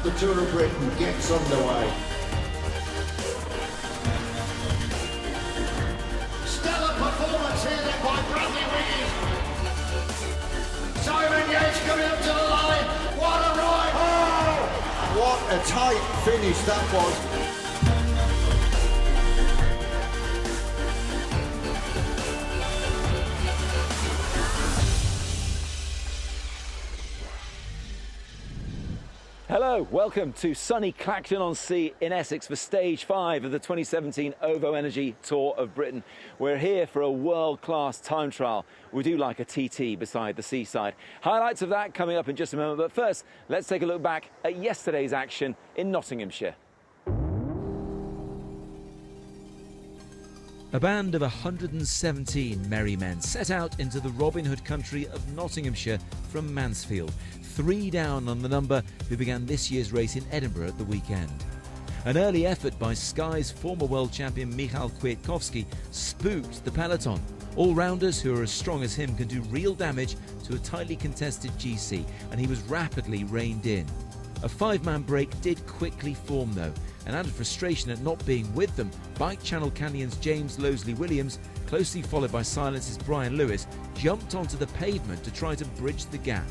The Tour of Britain gets underway. Stellar performance here then by Bradley Wiggins. Simon Yates coming up to the line. What a ride! Oh! What a tight finish that was. Hello, welcome to sunny Clacton-on-Sea in Essex for Stage 5 of the 2017 OVO Energy Tour of Britain. We're here for a world-class time trial. We do like a TT beside the seaside. Highlights of that coming up in just a moment, but first, let's take a look back at yesterday's action in Nottinghamshire. A band of 117 merry men set out into the Robin Hood country of Nottinghamshire from Mansfield, 3 down on the number who began this year's race in Edinburgh at the weekend. An early effort by Sky's former world champion Michał Kwiatkowski spooked the peloton. All-rounders who are as strong as him can do real damage to a tightly contested GC, and he was rapidly reined in. A 5-man break did quickly form though, and out of frustration at not being with them, Bike Channel Canyon's James Loseley-Williams, closely followed by Silence's Brian Lewis, jumped onto the pavement to try to bridge the gap.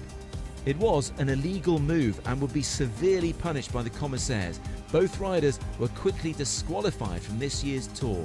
It was an illegal move and would be severely punished by the commissaires. Both riders were quickly disqualified from this year's tour.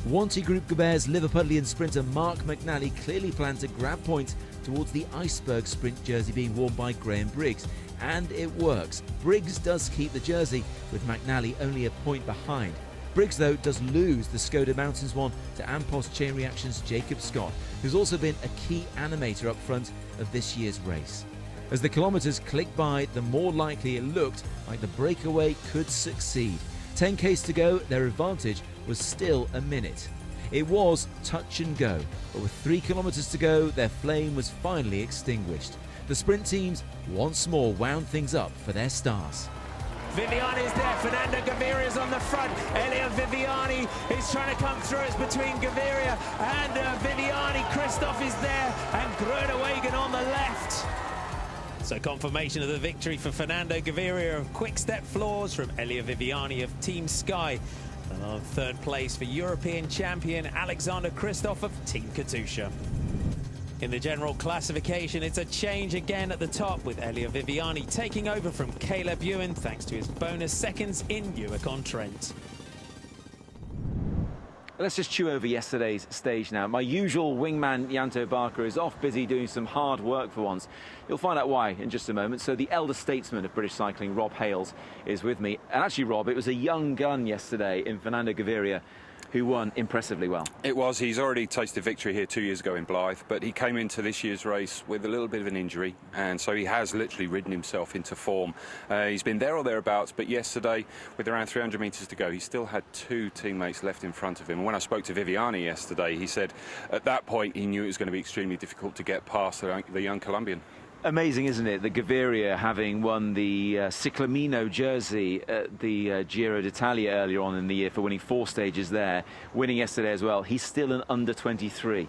Wanty Group Gobert's Liverpudlian sprinter Mark McNally clearly planned to grab points towards the Iceberg Sprint jersey being worn by Graham Briggs. And it works. Briggs does keep the jersey, with McNally only a point behind. Briggs, though, does lose the Skoda Mountains one to Ampos Chain Reaction's Jacob Scott, who's also been a key animator up front of this year's race. As the kilometres clicked by, the more likely it looked like the breakaway could succeed. 10k's to go, their advantage was still a minute. It was touch and go, but with 3 kilometres to go, their flame was finally extinguished. The sprint teams once more wound things up for their stars. Viviani is there, Fernando Gaviria is on the front, Elio Viviani is trying to come through, it's between Gaviria and Viviani, Christoph is there, and Groenewegen on the left. So confirmation of the victory for Fernando Gaviria, quick step floors from Elio Viviani of Team Sky. And on third place for European champion Alexander Christoph of Team Katusha. In the general classification, it's a change again at the top, with Elio Viviani taking over from Caleb Ewan thanks to his bonus seconds in Newark-on-Trent. Let's just chew over yesterday's stage now. My usual wingman, Janto Barker, is off busy doing some hard work for once. You'll find out why in just a moment. So the elder statesman of British cycling, Rob Hales, is with me. And actually, Rob, it was a young gun yesterday in Fernando Gaviria who won impressively well. It was. He's already tasted victory here 2 years ago in Blythe, but he came into this year's race with a little bit of an injury, and so he has literally ridden himself into form. He's been there or thereabouts, but yesterday, with around 300 metres to go, he still had 2 teammates left in front of him. And when I spoke to Viviani yesterday, he said at that point he knew it was going to be extremely difficult to get past the young Colombian. Amazing, isn't it? The Gaviria, having won the Ciclamino jersey at the Giro d'Italia earlier on in the year for winning 4 stages there, winning yesterday as well. He's still an under-23.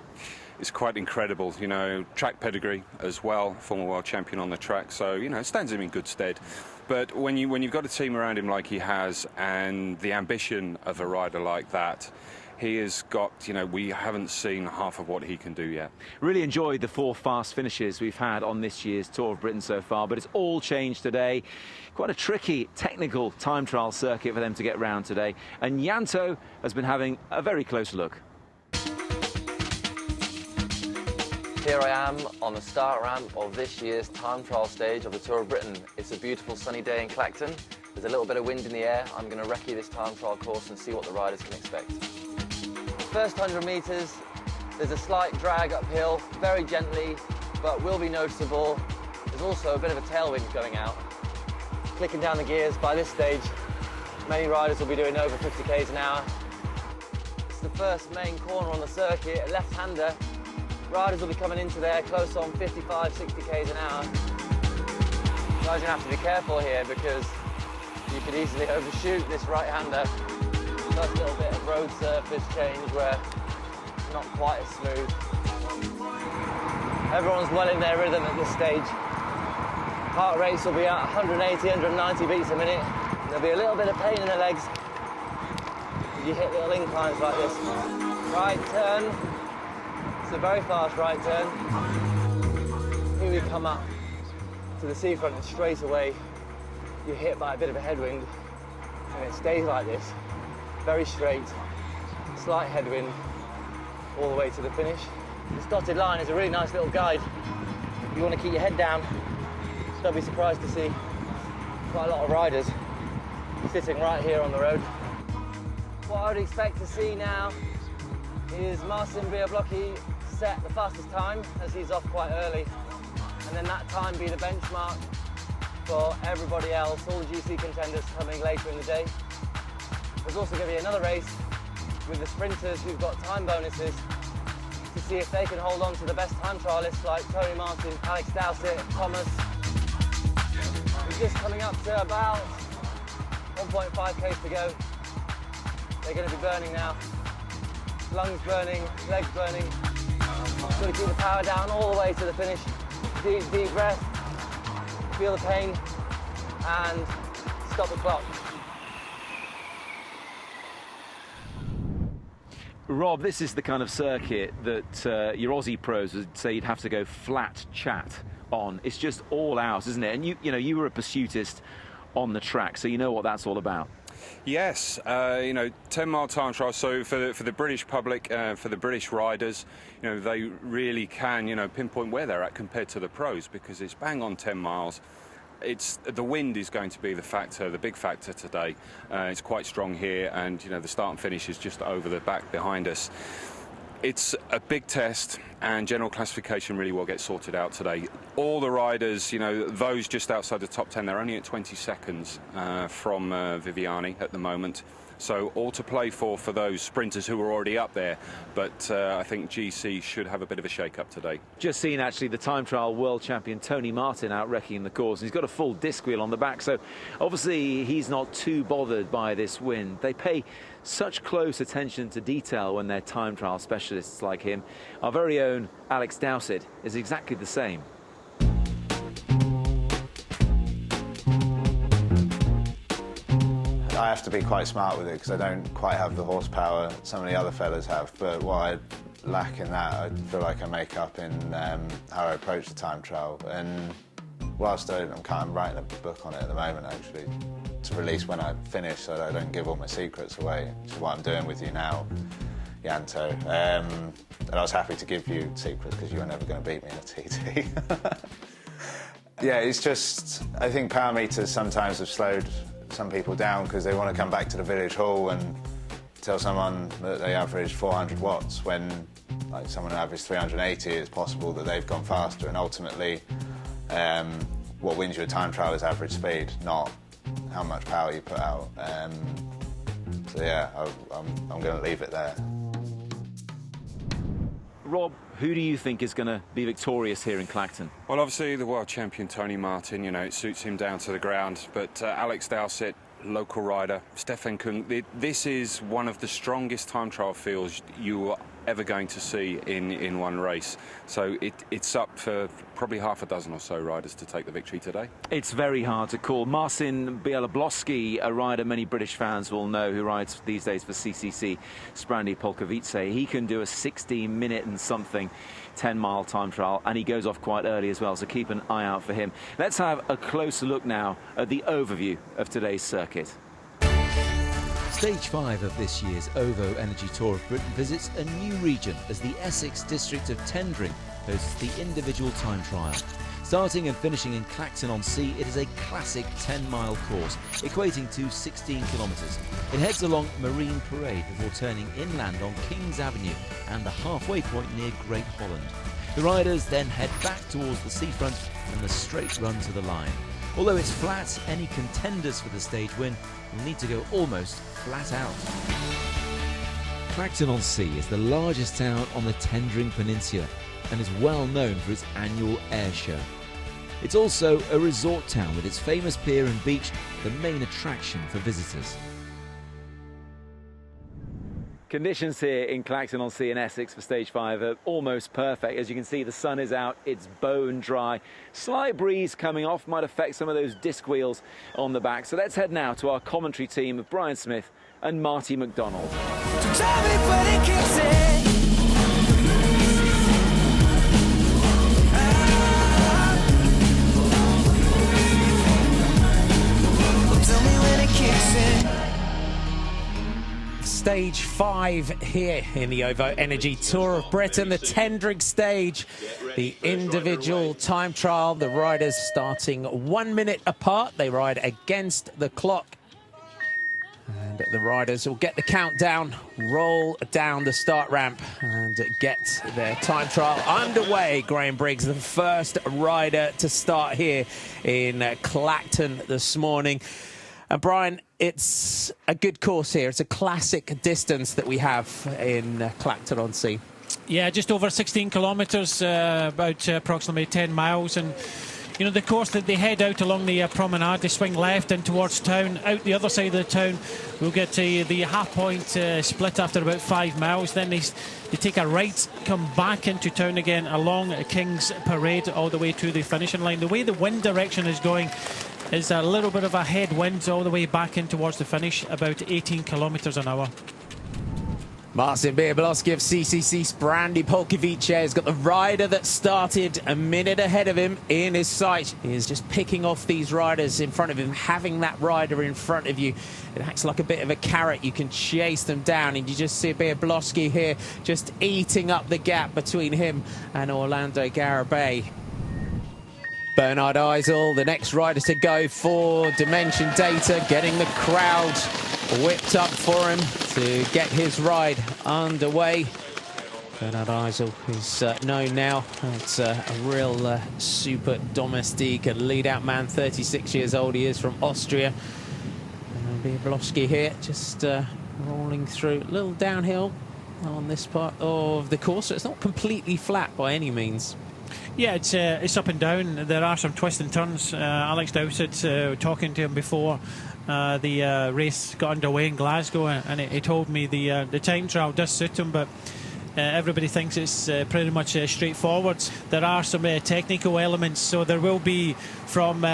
It's quite incredible, you know, track pedigree as well, former world champion on the track, so, you know, it stands him in good stead. But when you've got a team around him like he has, and the ambition of a rider like that, he has got, you know, we haven't seen half of what he can do yet. Really enjoyed the 4 fast finishes we've had on this year's Tour of Britain so far, but it's all changed today. Quite a tricky technical time trial circuit for them to get round today, and Janto has been having a very close look. Here I am on the start ramp of this year's time trial stage of the Tour of Britain. It's a beautiful sunny day in Clacton. There's a little bit of wind in the air. I'm going to recce this time trial course and see what the riders can expect. First 100 metres, there's a slight drag uphill, very gently, but will be noticeable. There's also a bit of a tailwind going out. Clicking down the gears by this stage, many riders will be doing over 50 k's an hour. It's the first main corner on the circuit, a left-hander. Riders will be coming into there close on 55, 60 k's an hour. Riders are going to have to be careful here because you could easily overshoot this right-hander. First little bit of road surface change where it's not quite as smooth. Everyone's well in their rhythm at this stage. Heart rates will be at 180, 190 beats a minute. There'll be a little bit of pain in the legs. You hit little inclines like this. Right turn. It's a very fast right turn. Here we come up to the seafront and straight away you're hit by a bit of a headwind and it stays like this. Very straight, slight headwind all the way to the finish. This dotted line is a really nice little guide. You want to keep your head down. Don't be surprised to see quite a lot of riders sitting right here on the road. What I would expect to see now is Marcin Biablocki set the fastest time as he's off quite early, and then that time be the benchmark for everybody else, all the GC contenders coming later in the day. There's also going to be another race with the sprinters who've got time bonuses to see if they can hold on to the best time trialists like Tony Martin, Alex Dowsett, Thomas. We're just coming up to about 1.5 k's to go. They're going to be burning now. Lungs burning, legs burning. Got to keep the power down all the way to the finish. Deep breath, feel the pain, and stop the clock. Rob, this is the kind of circuit that your Aussie pros would say you'd have to go flat chat on. It's just all out, isn't it? And you were a pursuitist on the track, so you know what that's all about. Yes, 10-mile time trial. So for the British public, for the British riders, they really can, pinpoint where they're at compared to the pros, because it's bang on 10 miles. The wind is going to be the big factor today. It's quite strong here, and the start and finish is just over the back behind us. It's a big test, and general classification really will get sorted out today. All the riders, those just outside the top 10, they're only at 20 seconds from Viviani at the moment. So all to play for those sprinters who are already up there. But I think GC should have a bit of a shake-up today. Just seen, actually, the time trial world champion Tony Martin out wrecking the course. He's got a full disc wheel on the back, so obviously he's not too bothered by this wind. They pay such close attention to detail when they're time trial specialists like him. Our very own Alex Dowsett is exactly the same. I have to be quite smart with it because I don't quite have the horsepower some of the other fellas have, but what I lack in that, I feel like I make up in how I approach the time trial. And whilst I'm writing a book on it at the moment, actually, to release when I finish so that I don't give all my secrets away, which is what I'm doing with you now, Yanto. And I was happy to give you secrets because you were never going to beat me in a TT. Yeah, it's just, I think power meters sometimes have slowed some people down because they want to come back to the village hall and tell someone that they average 400 watts when like someone who averaged 380, it's possible that they've gone faster, and ultimately what wins you a time trial is average speed, not how much power you put out. So yeah, I'm going to leave it there. Rob, who do you think is going to be victorious here in Clacton? Well, obviously the world champion Tony Martin, it suits him down to the ground. But Alex Dowsett, local rider, Stefan Kung, this is one of the strongest time trial fields you are ever going to see in one race. So it's up for probably half a dozen or so riders to take the victory today. It's very hard to call. Marcin Biablocki, a rider many British fans will know, who rides these days for CCC Sprandi Polkowice. He can do a 16-minute and something 10-mile time trial, and he goes off quite early as well, so keep an eye out for him. Let's have a closer look now at the overview of today's circuit. Stage 5 of this year's OVO Energy Tour of Britain visits a new region as the Essex district of Tendring hosts the individual time trial. Starting and finishing in Clacton-on-Sea, it is a classic 10-mile course, equating to 16 kilometres. It heads along Marine Parade before turning inland on Kings Avenue and the halfway point near Great Holland. The riders then head back towards the seafront and the straight run to the line. Although it's flat, any contenders for the stage win will need to go almost flat out. Clacton-on-Sea is the largest town on the Tendring Peninsula and is well known for its annual air show. It's also a resort town with its famous pier and beach, the main attraction for visitors. Conditions here in Clacton-on-Sea in Essex for stage 5 are almost perfect. As you can see, the sun is out, it's bone dry. Slight breeze coming off might affect some of those disc wheels on the back. So let's head now to our commentary team of Brian Smith and Marty McDonald. Stage 5 here in the OVO Energy Tour of Britain, the Tendring stage, the individual time trial. The riders starting 1 minute apart. They ride against the clock. And the riders will get the countdown, roll down the start ramp and get their time trial underway. Graham Briggs, the first rider to start here in Clacton this morning. And Brian, it's a good course here. It's a classic distance that we have in Clacton-on-Sea. Yeah, just over 16 kilometres, about approximately 10 miles. And, you know, the course that they head out along the promenade, they swing left in towards town. Out the other side of the town, we'll get to the half-point split after about 5 miles. Then they take a right, come back into town again along King's Parade all the way to the finishing line. The way the wind direction is going is a little bit of a headwind all the way back in towards the finish, about 18 kilometres an hour. Marcin Biablowski of CCC Sprandi Polkowice has got the rider that started a minute ahead of him in his sight. He is just picking off these riders in front of him. Having that rider in front of you, it acts like a bit of a carrot. You can chase them down, and you just see Biablowski here just eating up the gap between him and Orlando Garibay. Bernard Eisel, the next rider to go for Dimension Data, getting the crowd whipped up for him to get his ride underway. Bernard Eisel is known now as a real super domestique, a lead-out man, 36 years old he is, from Austria. Biablowski here just rolling through a little downhill on this part of the course, so it's not completely flat by any means. Yeah, it's up and down. There are some twists and turns. Alex Dowsett, talking to him before the race got underway in Glasgow, and he told me the time trial does suit him, but everybody thinks it's pretty much straightforward. There are some technical elements, so there will be from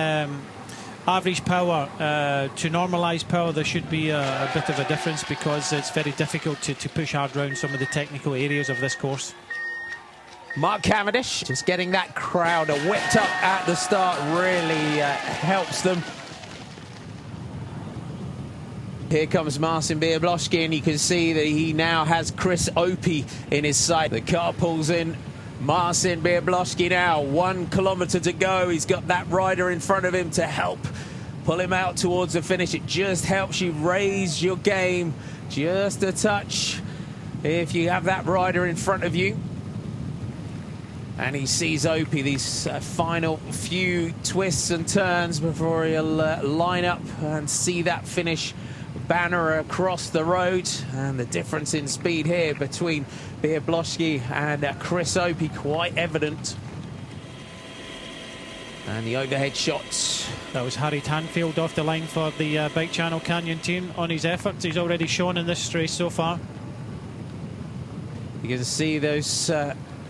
average power to normalised power, there should be a bit of a difference, because it's very difficult to push hard around some of the technical areas of this course. Mark Cavendish just getting that crowd whipped up at the start really helps them. Here comes Marcin Biablowski, and you can see that he now has Chris Opie in his sight. The car pulls in. Marcin Biablowski now, 1 kilometre to go. He's got that rider in front of him to help pull him out towards the finish. It just helps you raise your game just a touch if you have that rider in front of you. And he sees Opie, these final few twists and turns before he'll line up and see that finish banner across the road. And the difference in speed here between Biablowski and Chris Opie quite evident. And the overhead shots. That was Harry Tanfield off the line for the Bike Channel Canyon team on his efforts he's already shown in this race so far. You can see those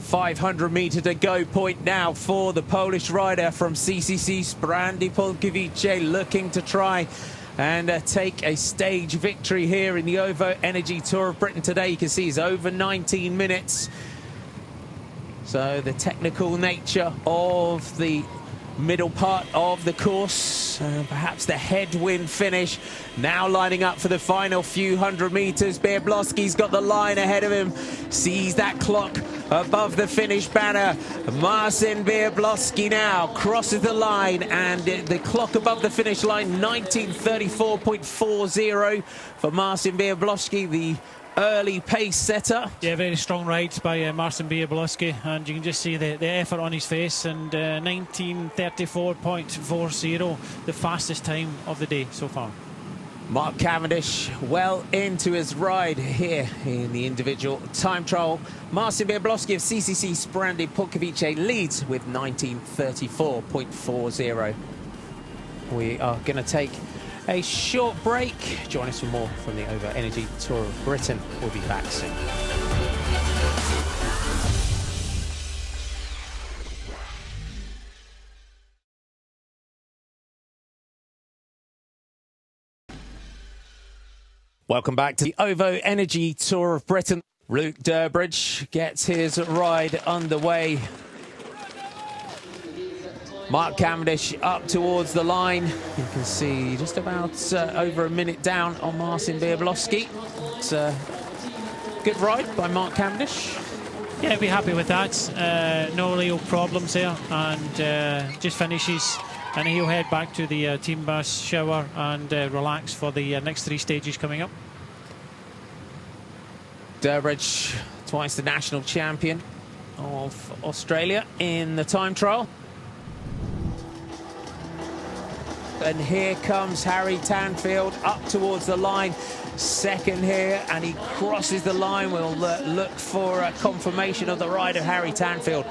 500 metre to go point now for the Polish rider from CCC Sprandi Polkowice, looking to try and take a stage victory here in the OVO Energy Tour of Britain today. You can see he's over 19 minutes. So the technical nature of the middle part of the course, perhaps the headwind finish, now lining up for the final few hundred metres. Biablowski's got the line ahead of him, sees that clock above the finish banner. Marcin Biablowski now crosses the line, and the clock above the finish line, 19:34.40 for Marcin Biablowski, the early pace setter. Yeah, very strong rides by Marcin Biablowski, and you can just see the effort on his face, and 19:34.40, the fastest time of the day so far. Mark Cavendish well into his ride here in the individual time trial. Marcin Biablowski of CCC Sprandi Polkowice leads with 19:34.40. We are going to take a short break. Join us for more from the OVO Energy Tour of Britain. We'll be back soon. Welcome back to the OVO Energy Tour of Britain. Luke Durbridge gets his ride underway. Mark Cavendish up towards the line. You can see just about over a minute down on Marcin Biablowski. It's a good ride by Mark Cavendish. Yeah, be happy with that. No real problems there, and just finishes. And he'll head back to the team bus, shower, and relax for the next 3 stages coming up. Durbridge, twice the national champion of Australia in the time trial. And here comes Harry Tanfield up towards the line. Second here, and he crosses the line. We'll look for a confirmation of the ride of Harry Tanfield.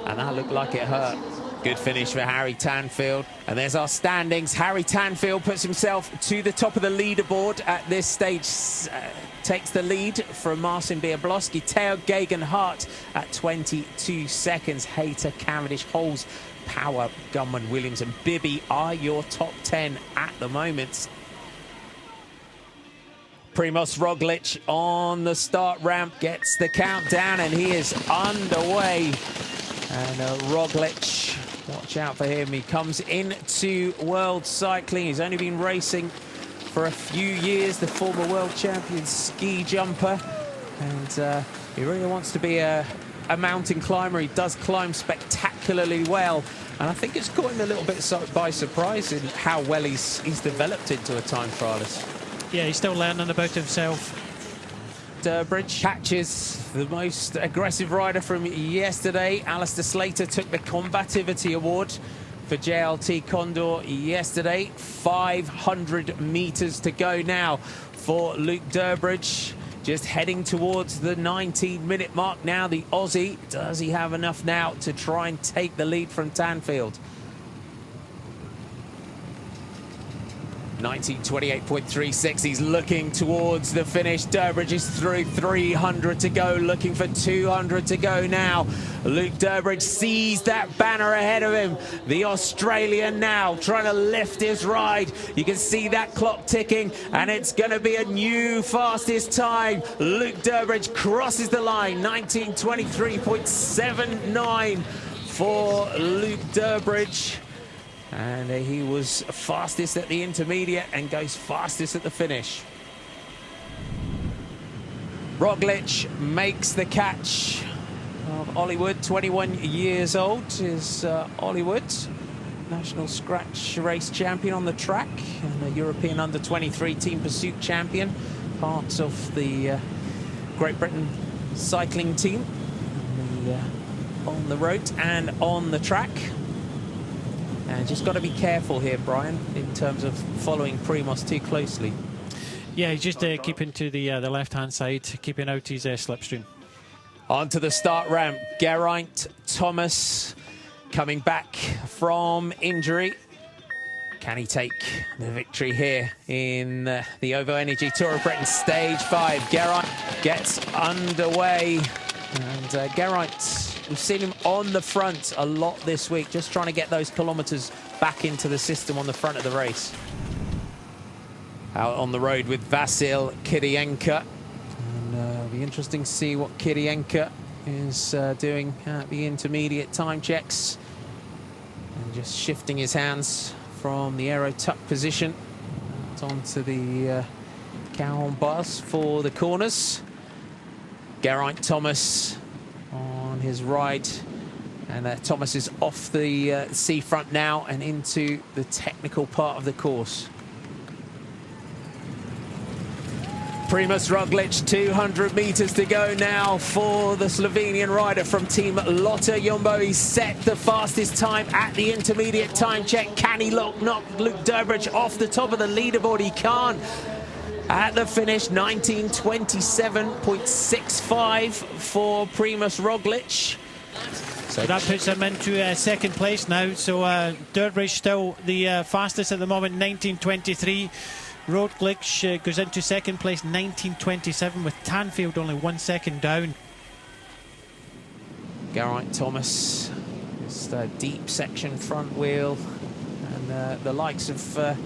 And that looked like it hurt. Good finish for Harry Tanfield. And there's our standings. Harry Tanfield puts himself to the top of the leaderboard at this stage. Takes the lead from Marcin Biablowski. Teo Geoghegan-Hart at 22 seconds. Hayter, Cavendish, Holes, Power, Gunman, Williams and Bibby are your top 10 at the moment. Primoz Roglic on the start ramp gets the countdown, and he is underway. And Roglic, watch out for him. He comes into World Cycling. He's only been racing for a few years, the former world champion ski jumper. And he really wants to be a mountain climber. He does climb spectacularly well. And I think it's caught him a little bit by surprise in how well he's developed into a time trialist. Yeah, he's still learning about himself. Durbridge catches the most aggressive rider from yesterday. Alistair Slater took the combativity award for JLT Condor yesterday. 500 meters to go now for Luke Durbridge. Just heading towards the 19-minute mark now. The Aussie, does he have enough now to try and take the lead from Tanfield? 19:28.36. He's looking towards the finish. Durbridge is through. 300 to go, looking for 200 to go now. Luke Durbridge sees that banner ahead of him. The Australian now trying to lift his ride. You can see that clock ticking, and it's going to be a new fastest time. Luke Durbridge crosses the line. 19:23.79 for Luke Durbridge. And he was fastest at the intermediate and goes fastest at the finish. Roglic makes the catch of Ollie Wood, 21 years old is Ollie Wood, national scratch race champion on the track and a European under-23 team pursuit champion, part of the Great Britain cycling team on the road and on the track. And just got to be careful here, Brian, in terms of following Primoz too closely. Yeah, he's just keeping to the left-hand side, keeping out his slipstream. Onto the start ramp, Geraint Thomas coming back from injury. Can he take the victory here in the OVO Energy Tour of Britain Stage 5? Geraint gets underway. And Geraint, we've seen him on the front a lot this week, just trying to get those kilometres back into the system on the front of the race. Out on the road with Vasil Kirienka. And it'll be interesting to see what Kirienka is doing at the intermediate time checks. And just shifting his hands from the aero tuck position onto the cow bars for the corners. Geraint Thomas on his ride, and Thomas is off the seafront now and into the technical part of the course. Primoz Roglic, 200 meters to go now for the Slovenian rider from Team Lotto Jumbo. He set the fastest time at the intermediate time check. Can he knock Luke Durbridge off the top of the leaderboard? He can't. At the finish, 19:27.65 for Primoz Roglic. So that puts him into second place now. So Durbridge still the fastest at the moment, 19:23. Roglic goes into second place, 19:27, with Tanfield only 1 second down. Geraint Thomas, just a deep section front wheel, and the likes of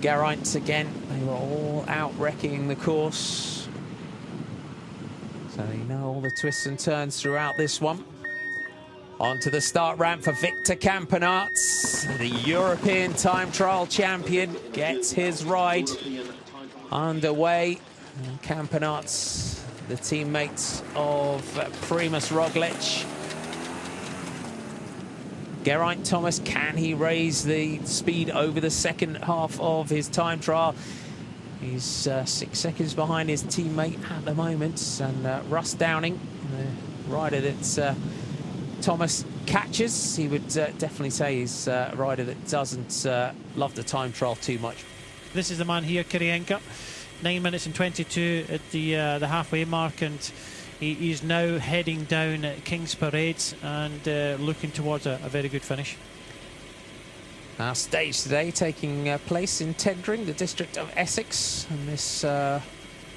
Geraint again, they were all out wrecking the course. So you know all the twists and turns throughout this one. Onto the start ramp for Victor Campenaerts, the European time trial champion, gets his ride underway. And Campenaerts, the teammate of Primož Roglic. Geraint Thomas, can he raise the speed over the second half of his time trial? He's 6 seconds behind his teammate at the moment. And Russ Downing, the rider that Thomas catches, he would definitely say he's a rider that doesn't love the time trial too much. This is the man here, Kirienka, 9 minutes and 22 at the halfway mark, and he's now heading down at King's Parade and looking towards a very good finish. Our stage today taking place in Tendring, the district of Essex, and this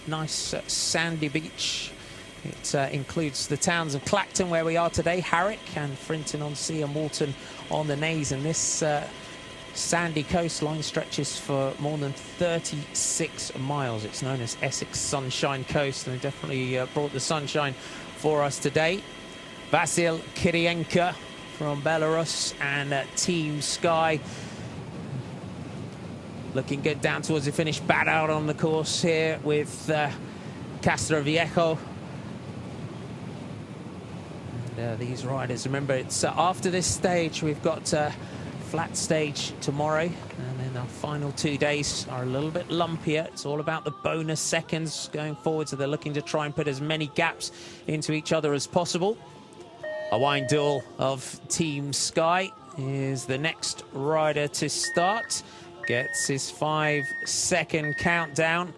nice sandy beach. It includes the towns of Clacton, where we are today, Harwich and Frinton-on-Sea and Walton-on-the-Naze. And this sandy coastline stretches for more than 36 miles. It's known as Essex Sunshine Coast, and they definitely brought the sunshine for us today. Vasil Kirienka from Belarus and Team Sky. Looking good down towards the finish. Bad out on the course here with Castroviejo. These riders, remember, it's after this stage we've got flat stage tomorrow, and then our final 2 days are a little bit lumpier. It's all about the bonus seconds going forward, so they're looking to try and put as many gaps into each other as possible. Owain Doull of Team Sky is the next rider to start. Gets his 5-second countdown.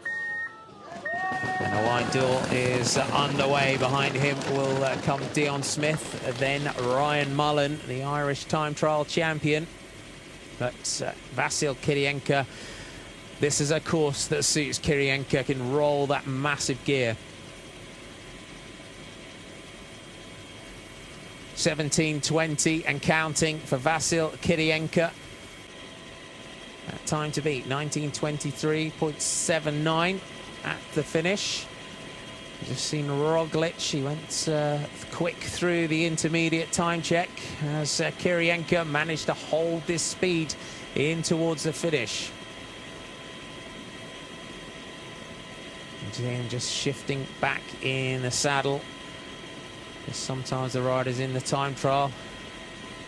And Owain Doull is underway. Behind him will come Dion Smith, then Ryan Mullen, the Irish time trial champion. But Vasil Kirienka, this is a course that suits Kirienka, can roll that massive gear. 17:20 and counting for Vasil Kirienka. That time to beat, 19:23.79 at the finish. We've just seen Roglic, he went quick through the intermediate time check as Kirienka managed to hold this speed in towards the finish. And then just shifting back in the saddle. Sometimes the riders in the time trial,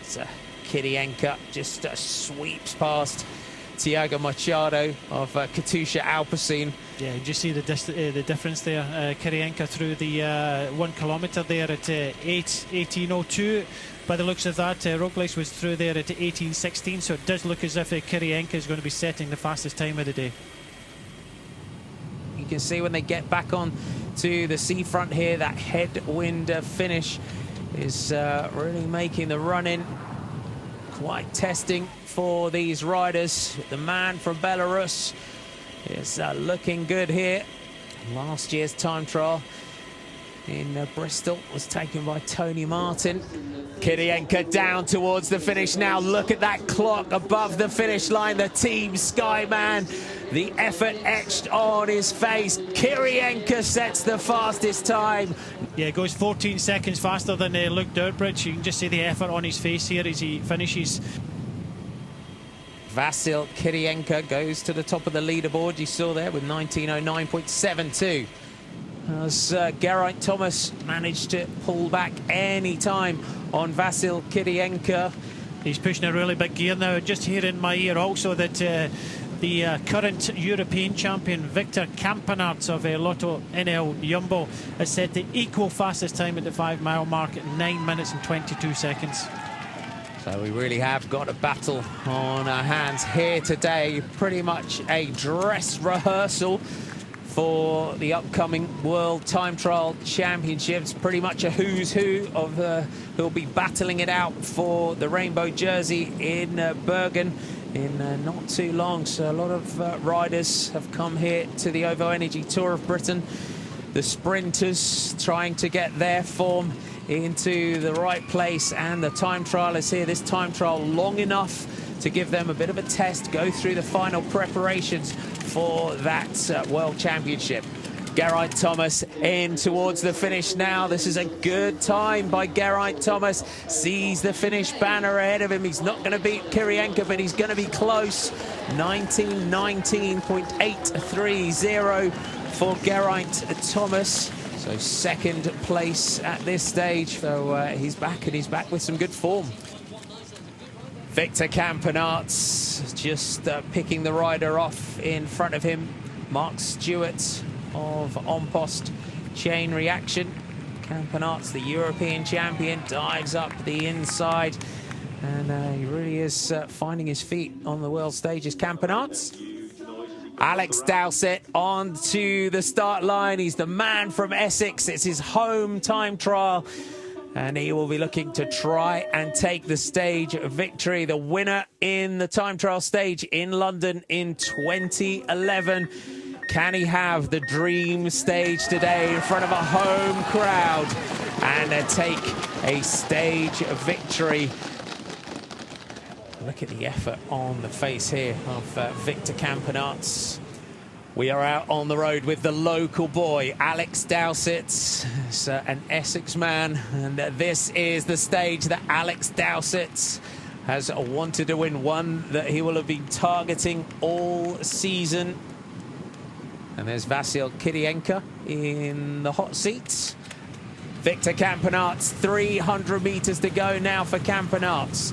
it's Kirienka just sweeps past Thiago Machado of Katusha Alpecin. Yeah, you just see the difference there. Kirienka through the 1 kilometre there at 18:02. By the looks of that, Roglic was through there at 18:16, so it does look as if Kirienka is going to be setting the fastest time of the day. You can see when they get back on to the seafront here, that headwind finish is really making the run-in quite testing for these riders. The man from Belarus is looking good here. Last year's time trial in Bristol was taken by Tony Martin. Kirienka down towards the finish now. Look at that clock above the finish line. The Team Sky man, the effort etched on his face. Kirienka sets the fastest time. Yeah, it goes 14 seconds faster than Luke Durbridge. You can just see the effort on his face here as he finishes. Vasil Kirienka goes to the top of the leaderboard, you saw there, with 19:09.72. As Geraint Thomas managed to pull back any time on Vasil Kirienka. He's pushing a really big gear now. Just here in my ear also that the current European champion Victor Campenaerts of Lotto NL Jumbo has set the equal fastest time at the 5 mile mark at 9 minutes and 22 seconds. So we really have got a battle on our hands here today. Pretty much a dress rehearsal for the upcoming World Time Trial Championships. Pretty much a who's who of who'll be battling it out for the rainbow jersey in Bergen in not too long. So a lot of riders have come here to the OVO Energy Tour of Britain. The sprinters trying to get their form into the right place, and the time trialists here. This time trial long enough to give them a bit of a test, go through the final preparations for that World Championship. Geraint Thomas in towards the finish now. This is a good time by Geraint Thomas. Sees the finish banner ahead of him. He's not going to beat Kirienka, but he's going to be close. 19.830 for Geraint Thomas. So second place at this stage. So he's back, and he's back with some good form. Victor Campenaerts just picking the rider off in front of him. Mark Stewart of On-Post Chain Reaction. Campenaerts, the European champion, dives up the inside, and he really is finding his feet on the world stages. Campenaerts. Alex Dowsett on to the start line. He's the man from Essex. It's his home time trial, and he will be looking to try and take the stage victory. The winner in the time trial stage in London in 2011. Can he have the dream stage today in front of a home crowd and take a stage victory? Look at the effort on the face here of Victor Campenaerts. We are out on the road with the local boy, Alex Dowsett. It's an Essex man, and this is the stage that Alex Dowsett has wanted to win, one that he will have been targeting all season. And there's Vasil Kirienka in the hot seats. Victor Campenaerts, 300 meters to go now for Campenaerts.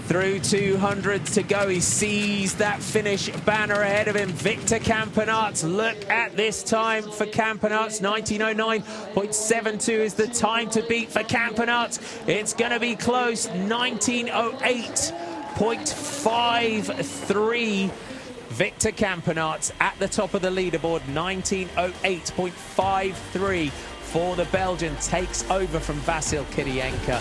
Through 200 to go, he sees that finish banner ahead of him. Victor Campenaerts, look at this time for Campenaerts. 1909.72 is the time to beat for Campenaerts. It's going to be close. 1908.53. Victor Campenaerts at the top of the leaderboard. 1908.53 for the Belgian. Takes over from Vasil Kirienka.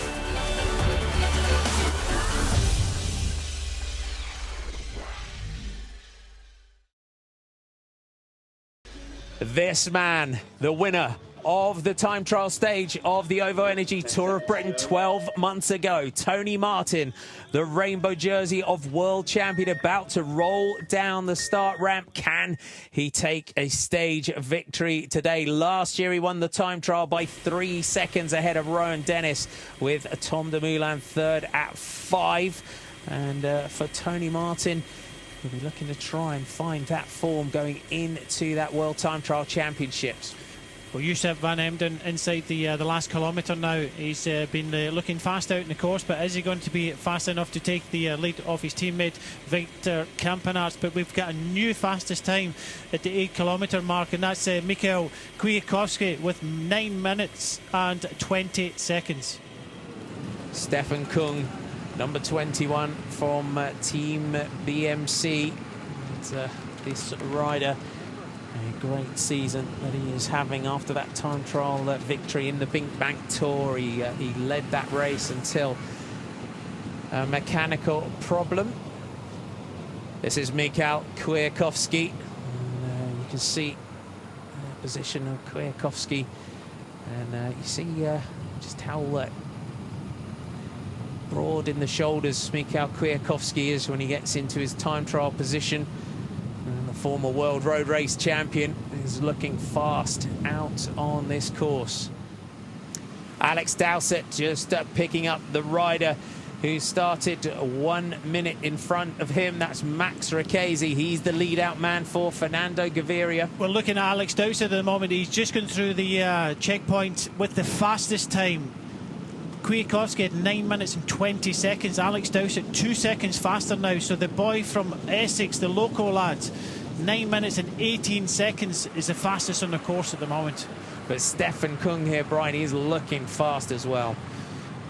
This man, the winner of the time trial stage of the OVO Energy Tour of Britain 12 months ago, Tony Martin, the rainbow jersey of world champion, about to roll down the start ramp. Can he take a stage victory today? Last year he won the time trial by 3 seconds ahead of Rowan Dennis, with Tom Dumoulin third at 5. And for Tony Martin, we'll be looking to try and find that form going into that World Time Trial Championships. Well, Youssef Van Emden inside the last kilometre now. He's been looking fast out in the course, but is he going to be fast enough to take the lead off his teammate Victor Campenaerts? But we've got a new fastest time at the 8 kilometre mark, and that's Mikhail Kwiatkowski with 9 minutes and 20 seconds. Stefan Kung, number 21 from Team BMC. This rider, a great season that he is having after that time trial victory in the Bink Bank Tour. He led that race until a mechanical problem. This is Mikhail Kwiatkowski. You can see the position of Kwiatkowski, and you see just how broad in the shoulders Mikhail Kwiatkowski is when he gets into his time trial position. And the former world road race champion is looking fast out on this course. Alex Dowsett just picking up the rider who started 1 minute in front of him. That's Max Ricchesi. He's the lead-out man for Fernando Gaviria. We're looking at Alex Dowsett at the moment. He's just gone through the checkpoint with the fastest time. Kwiatkowski had 9 minutes and 20 seconds. Alex Dowsett 2 seconds faster now. So the boy from Essex, the local lad, 9 minutes and 18 seconds is the fastest on the course at the moment. But Stefan Kung here, Brian, he's looking fast as well.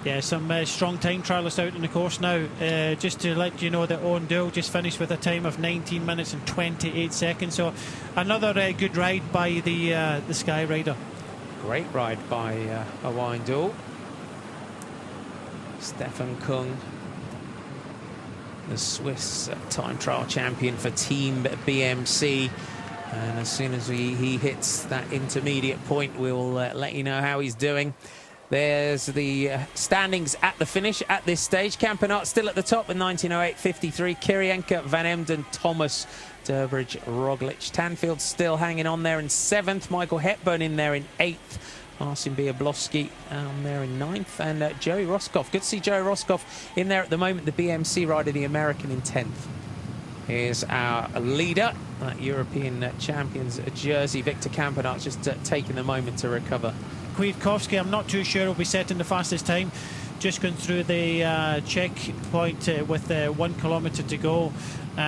Yeah, some strong time trialists out in the course now. Just to let you know that Owen Doyle just finished with a time of 19 minutes and 28 seconds. So another good ride by the Sky Rider. Great ride by Owen Doyle. Stefan Kung, the Swiss time trial champion for Team BMC. And as soon as he hits that intermediate point, we'll let you know how he's doing. There's the standings at the finish at this stage. Campenaerts still at the top with 19:08.53. Kirienka, Van Emden, Thomas, Durbridge, Roglic. Tanfield still hanging on there in 7th. Michael Hepburn in there in 8th. Marcin Biablowski there in 9th. And Joey Roscoff. Good to see Joey Roscoff in there at the moment. The BMC rider, the American, in 10th. Here's our leader, European Champions jersey, Victor Campenaerts, just taking the moment to recover. Kwiatkowski, I'm not too sure, will be setting the fastest time. Just going through the checkpoint with 1 kilometre to go,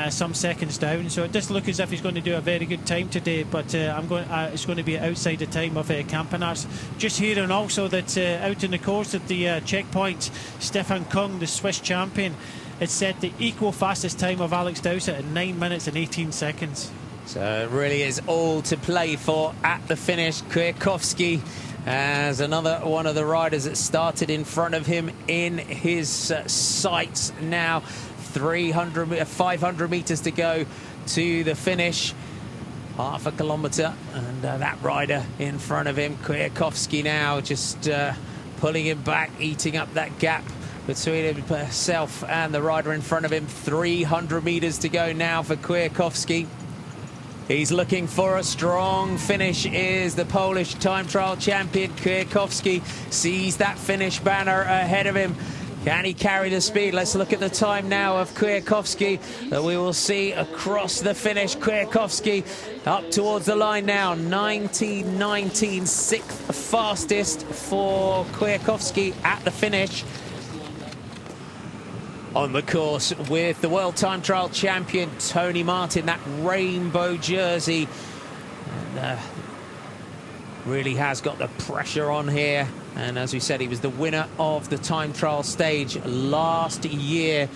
some seconds down. So it does look as if he's going to do a very good time today, but it's going to be outside the time of Campenaerts. Just hearing also that out in the course at the checkpoint, Stefan Kung, the Swiss champion, has set the equal fastest time of Alex Dowsett at 9 minutes and 18 seconds. So it really is all to play for at the finish. Kwiatkowski as another one of the riders that started in front of him in his sights now. 500 metres to go to the finish. Half a kilometre, and that rider in front of him, Kwiatkowski, now just pulling him back, eating up that gap between himself and the rider in front of him. 300 metres to go now for Kwiatkowski. He's looking for a strong finish, is the Polish time trial champion. Kwiatkowski sees that finish banner ahead of him. Can he carry the speed? Let's look at the time now of Kwiatkowski that we will see across the finish. Kwiatkowski up towards the line now. 19:19, 6th fastest for Kwiatkowski at the finish. On the course with the World Time Trial champion Tony Martin, that rainbow jersey, and really has got the pressure on here. And as we said, he was the winner of the time trial stage last year.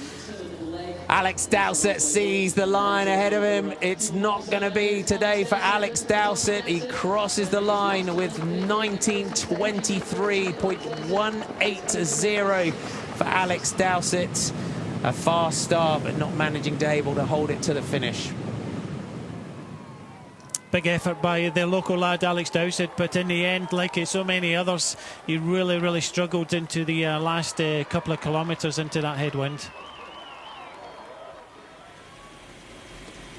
Alex Dowsett sees the line ahead of him. It's not going to be today for Alex Dowsett. He crosses the line with 19:23.180 for Alex Dowsett. A fast start, but not managing to able to hold it to the finish. Big effort by the local lad Alex Dowsett, but in the end, like so many others, he really struggled into the last couple of kilometres into that headwind.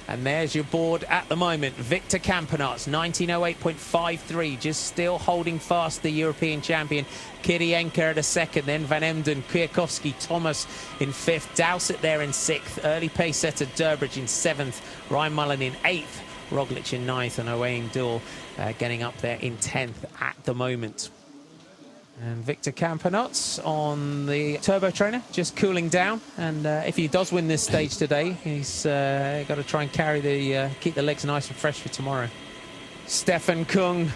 And there's your board at the moment. Victor Campenaerts, 19:08.53, just still holding fast the European champion. Kirienka at a 2nd, then Van Emden, Kwiatkowski, Thomas in 5th, Dowsett there in 6th, early pace setter Durbridge in 7th, Ryan Mullen in 8th, Roglic in 9th, and Owain Doull getting up there in 10th at the moment. And Victor Campenaerts on the turbo trainer, just cooling down. And if he does win this stage today, he's got to try and keep the legs nice and fresh for tomorrow. Stefan Kung,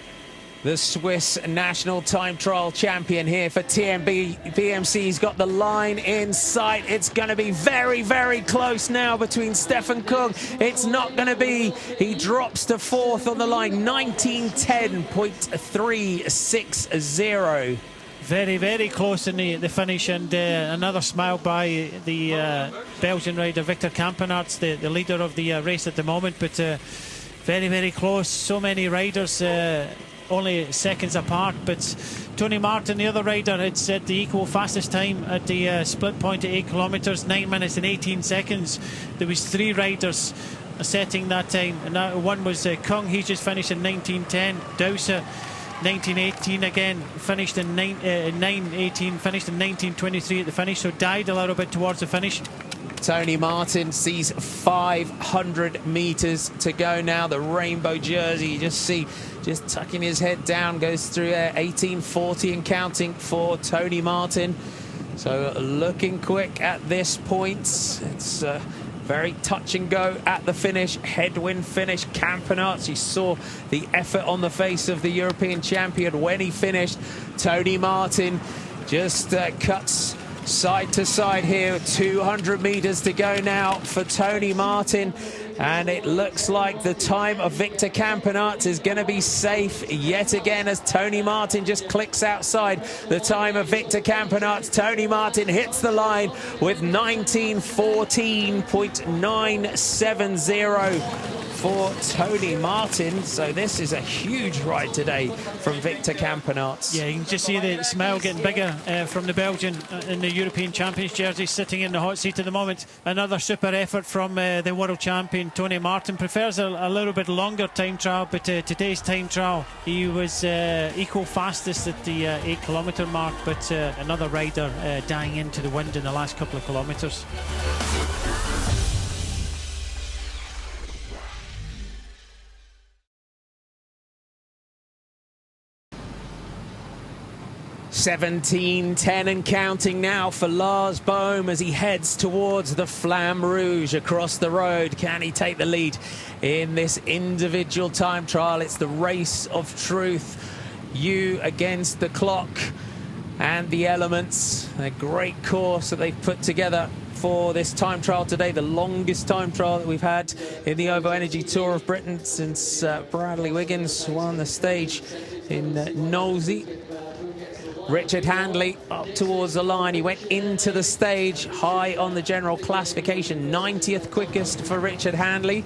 the Swiss national time trial champion here for TMB BMC. He's got the line in sight. It's going to be very close now between Stefan Kung. It's not going to be. He drops to 4th on the line, 19:10.360. Very close in the finish, and another smile by the Belgian rider Victor Campenaerts, the leader of the race at the moment, but very close. So many riders only seconds apart, but Tony Martin, the other rider, had set the equal fastest time at the split point at 8 kilometres, 9 minutes and 18 seconds. There was 3 riders setting that time, and one was Kung. He just finished in 19:10. Dowsett 19:18 again, finished in 9:18, finished in 19:23 at the finish, so died a little bit towards the finish. Tony Martin sees 500 metres to go now. The rainbow jersey, you just see, just tucking his head down, goes through 18:40 and counting for Tony Martin. So looking quick at this point. It's very touch and go at the finish, headwind finish. Campenaerts, you saw the effort on the face of the European champion when he finished. Tony Martin just cuts side to side here. 200 meters to go now for Tony Martin. And it looks like the time of Victor Campenaerts is going to be safe yet again as Tony Martin just clicks outside the time of Victor Campenaerts. Tony Martin hits the line with 19:14.970 for Tony Martin. So this is a huge ride today from Victor Campenaerts. Yeah, you can just see the smile getting bigger from the Belgian in the European Champions jersey, sitting in the hot seat at the moment. Another super effort from the world champion Tony Martin. Prefers a little bit longer time trial, but today's time trial he was equal fastest at the 8 kilometre mark, but another rider dying into the wind in the last couple of kilometres. 17:10 and counting now for Lars Bohm as he heads towards the Flamme Rouge across the road. Can he take the lead in this individual time trial? It's the race of truth. You against the clock and the elements. A great course that they've put together for this time trial today, the longest time trial that we've had in the OVO Energy Tour of Britain since Bradley Wiggins won the stage in Nosey. Richard Handley up towards the line. He went into the stage high on the general classification. 90th quickest for Richard Handley.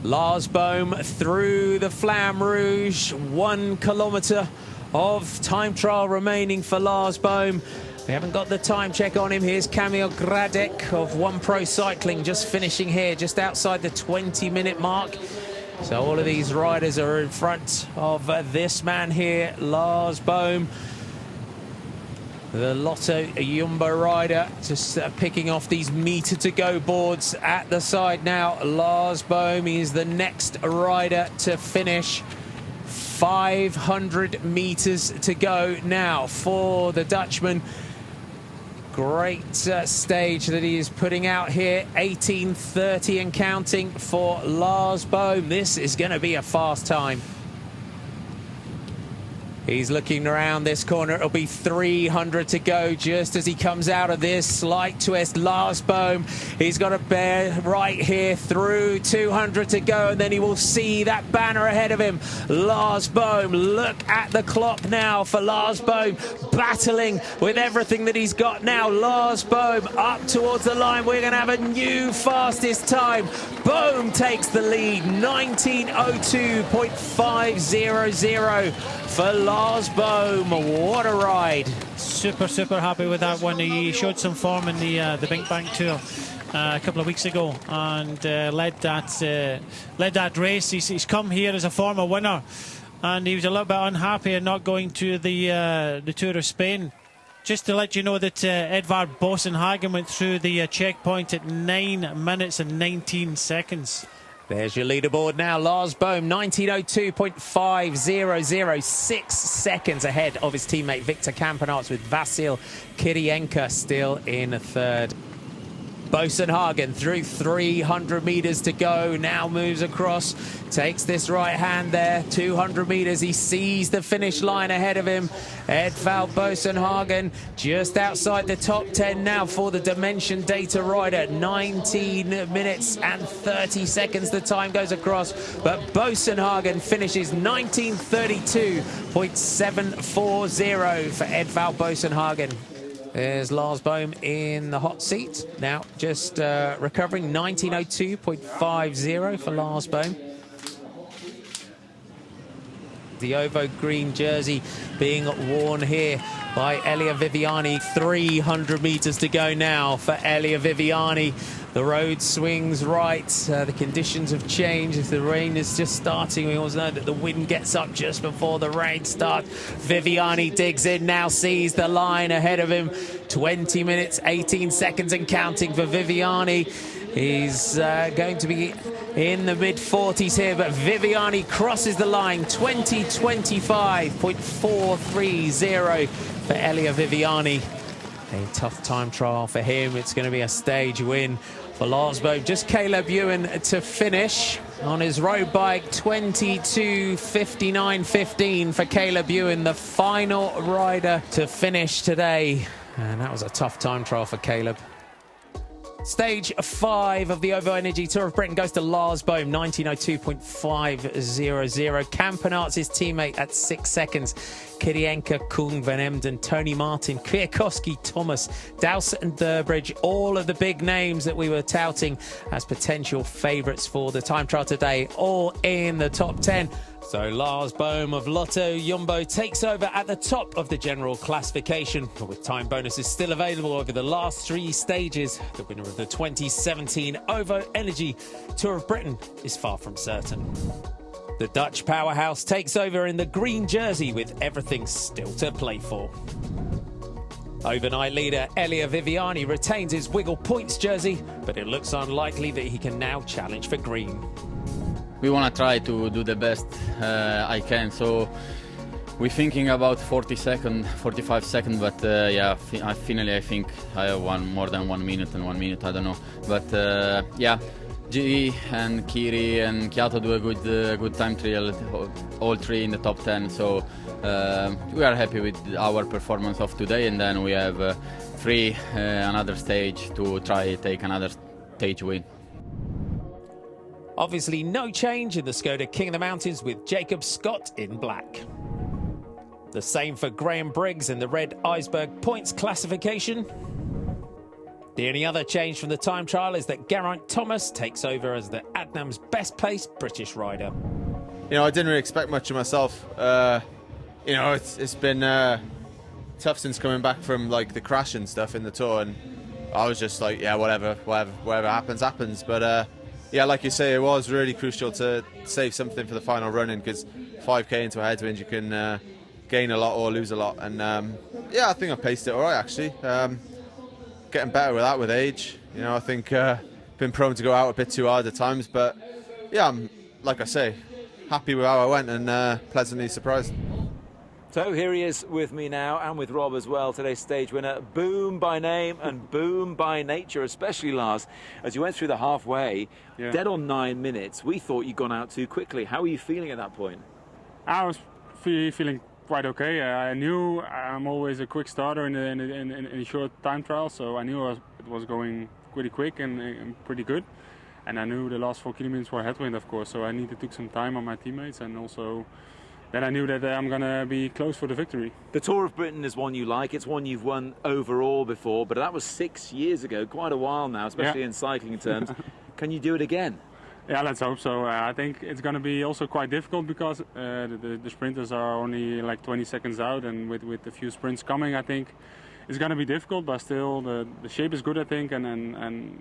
Lars Bohm through the Flamme Rouge. 1 kilometre of time trial remaining for Lars Bohm. We haven't got the time check on him. Here's Kamil Gradek of One Pro Cycling just finishing here, just outside the 20-minute mark. So all of these riders are in front of this man here, Lars Bohm. The Lotto Jumbo rider just picking off these meter-to-go boards at the side now. Lars Bohm is the next rider to finish. 500 meters to go now for the Dutchman. Great stage that he is putting out here. 18:30 and counting for Lars Bohm. This is going to be a fast time. He's looking around this corner. It'll be 300 to go just as he comes out of this slight twist. Lars Bohm, he's got a bear right here through 200 to go, and then he will see that banner ahead of him. Lars Bohm, look at the clock now for Lars Bohm, battling with everything that he's got now. Lars Bohm up towards the line. We're going to have a new fastest time. Bohm takes the lead, 19:02.500 for Lars Bohm. What a ride. Super happy with that one. He showed some form in the Big Bang Tour a couple of weeks ago and led that race. He's come here as a former winner, and he was a little bit unhappy in not going to the Tour of Spain. Just to let you know that Edvard Boasson-Hagen went through the checkpoint at 9 minutes and 19 seconds. There's your leaderboard now. Lars Bohm, 19:02.500, 6 seconds ahead of his teammate Victor Campenaerts, with Vasil Kirienka still in third. Boasson-Hagen through 300 meters to go, now moves across, takes this right hand there, 200 meters, he sees the finish line ahead of him. Edvald Boasson-Hagen just outside the top 10 now for the Dimension Data rider. 19 minutes and 30 seconds the time goes across, but Boasson-Hagen finishes 19:32.740 for Edvald Boasson-Hagen. There's Lars Bohm in the hot seat now, just recovering. 19:02.50 for Lars Bohm. The OVO green jersey being worn here by Elia Viviani. 300 meters to go now for Elia Viviani. The road swings right. The conditions have changed. If the rain is just starting, we always know that the wind gets up just before the rain starts. Viviani digs in now, sees the line ahead of him. 20 minutes, 18 seconds and counting for Viviani. He's going to be in the mid-40s here, but Viviani crosses the line. 20:25.430 for Elia Viviani. A tough time trial for him. It's going to be a stage win for Lars Bohm. Just Caleb Ewan to finish on his road bike. 22:59.15 for Caleb Ewan, the final rider to finish today. And that was a tough time trial for Caleb. Stage 5 of the OVO Energy Tour of Britain goes to Lars Bohm, 19:02.500. Campenaerts, his teammate, at 6 seconds. Kirienka, Kung, Van Emden, Tony Martin, Kwiatkowski, Thomas, Dowsett and Durbridge, all of the big names that we were touting as potential favourites for the time trial today, all in the top 10. So Lars Bohm of Lotto Jumbo takes over at the top of the general classification, but with time bonuses still available over the last 3 stages, the winner of the 2017 OVO Energy Tour of Britain is far from certain. The Dutch powerhouse takes over in the green jersey with everything still to play for. Overnight leader Elia Viviani retains his Wiggle Points jersey, but it looks unlikely that he can now challenge for green. We want to try to do the best I can, so we're thinking about 45 seconds, but yeah, finally I think I have more than 1 minute and 1 minute, I don't know. But yeah, G and Kiri and Kyato do a good time trial, all 3 in the top 10, so we are happy with our performance of today, and then we have another stage to try take another stage win. Obviously no change in the Skoda King of the Mountains with Jacob Scott in black. The same for Graham Briggs in the red Iceberg points classification. The only other change from the time trial is that Geraint Thomas takes over as the Adnam's best placed British rider. You know, I didn't really expect much of myself. You know, it's been tough since coming back from like the crash and stuff in the tour, and I was just like, yeah, whatever happens. But yeah, like you say, it was really crucial to save something for the final run-in, because 5k into a headwind you can gain a lot or lose a lot. And yeah, I think I paced it all right actually. Getting better with that with age. You know, I think been prone to go out a bit too hard at times, but yeah, I'm, like I say, happy with how I went and pleasantly surprised. So here he is with me now, and with Rob as well, today's stage winner. Boom by name and boom by nature, especially Lars. As you went through the halfway, dead on 9 minutes, we thought you'd gone out too quickly. How were you feeling at that point? I was feeling quite okay. I knew I'm always a quick starter in a short time trial, so I knew it was going pretty quick and pretty good. And I knew the last 4 kilometers were headwind, of course, so I needed to take some time on my teammates, and also then I knew that I'm going to be close for the victory. The Tour of Britain is one you like. It's one you've won overall before, but that was 6 years ago, quite a while now, especially in cycling terms. Can you do it again? Yeah, let's hope so. I think it's going to be also quite difficult because the sprinters are only like 20 seconds out, and with a few sprints coming, I think it's going to be difficult, but still the shape is good, I think, and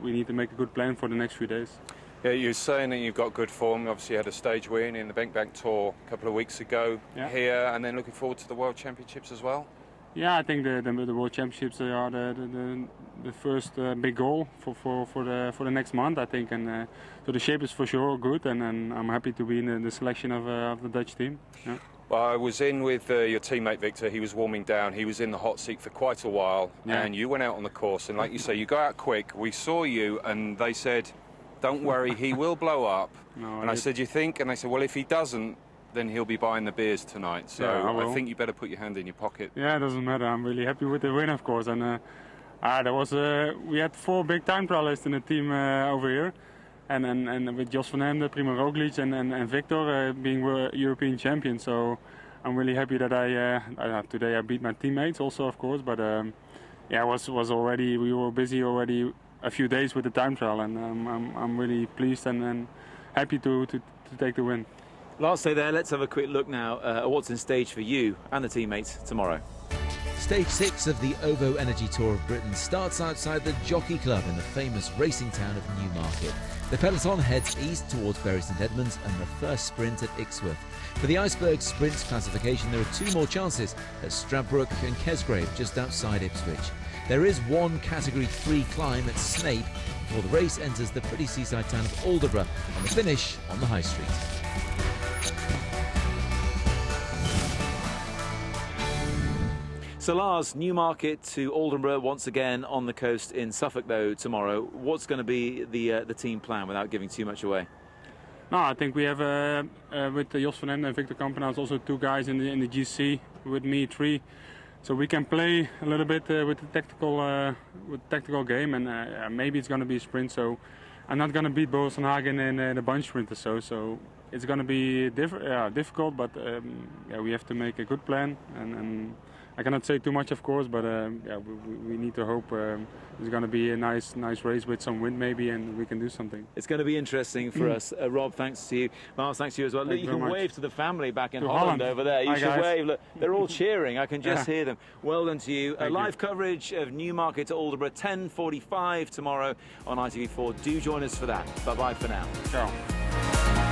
we need to make a good plan for the next few days. Yeah, you're saying that you've got good form. Obviously, you had a stage win in the Bank Tour a couple of weeks ago here, and then looking forward to the World Championships as well. Yeah, I think the World Championships are the first big goal for the next month, I think, and so the shape is for sure good, and I'm happy to be in the selection of the Dutch team. Yeah. Well, I was in with your teammate Victor. He was warming down. He was in the hot seat for quite a while, and you went out on the course, and like you say, you go out quick. We saw you, and they said, don't worry, he will blow up. No, and I said, you think? And they said, well, if he doesn't, then he'll be buying the beers tonight. So I think you better put your hand in your pocket. Yeah, it doesn't matter. I'm really happy with the win, of course. And we had 4 big time trialists in the team over here. And with Jos van Emden, Primo Roglic and Victor being European champion. So I'm really happy that today I beat my teammates also, of course. But yeah, we were busy already a few days with the time trial, and I'm really pleased and happy to take the win. Last day there, let's have a quick look now at what's in stage for you and the teammates tomorrow. Stage 6 of the OVO Energy Tour of Britain starts outside the Jockey Club in the famous racing town of Newmarket. The peloton heads east towards Bury St Edmunds and the first sprint at Ixworth. For the Iceberg Sprints classification, there are 2 more chances at Stradbroke and Kesgrave just outside Ipswich. There is one Category 3 climb at Snape before the race enters the pretty seaside town of Aldeburgh and the finish on the High Street. So Lars, Newmarket to Aldenborough once again on the coast in Suffolk though tomorrow. What's going to be the team plan without giving too much away? No, I think we have with Jos van Emden and Victor Kampenaars also 2 guys in the GC, with me 3. So we can play a little bit with the tactical game, and maybe it's going to be a sprint. So I'm not going to beat Boasson-Hagen in the bunch sprint or so it's going to be difficult, but we have to make a good plan, and I cannot say too much, of course, but we need to hope it's going to be a nice race with some wind maybe, and we can do something. It's going to be interesting for us. Rob, thanks to you. Lars, thanks to you as well. Look, you can wave to the family back in Holland over there. You should wave. Look, they're all cheering. I can just hear them. Well done to you. Live coverage of Newmarket to Aldenborough, 10:45 tomorrow on ITV4. Do join us for that. Bye-bye for now. Ciao.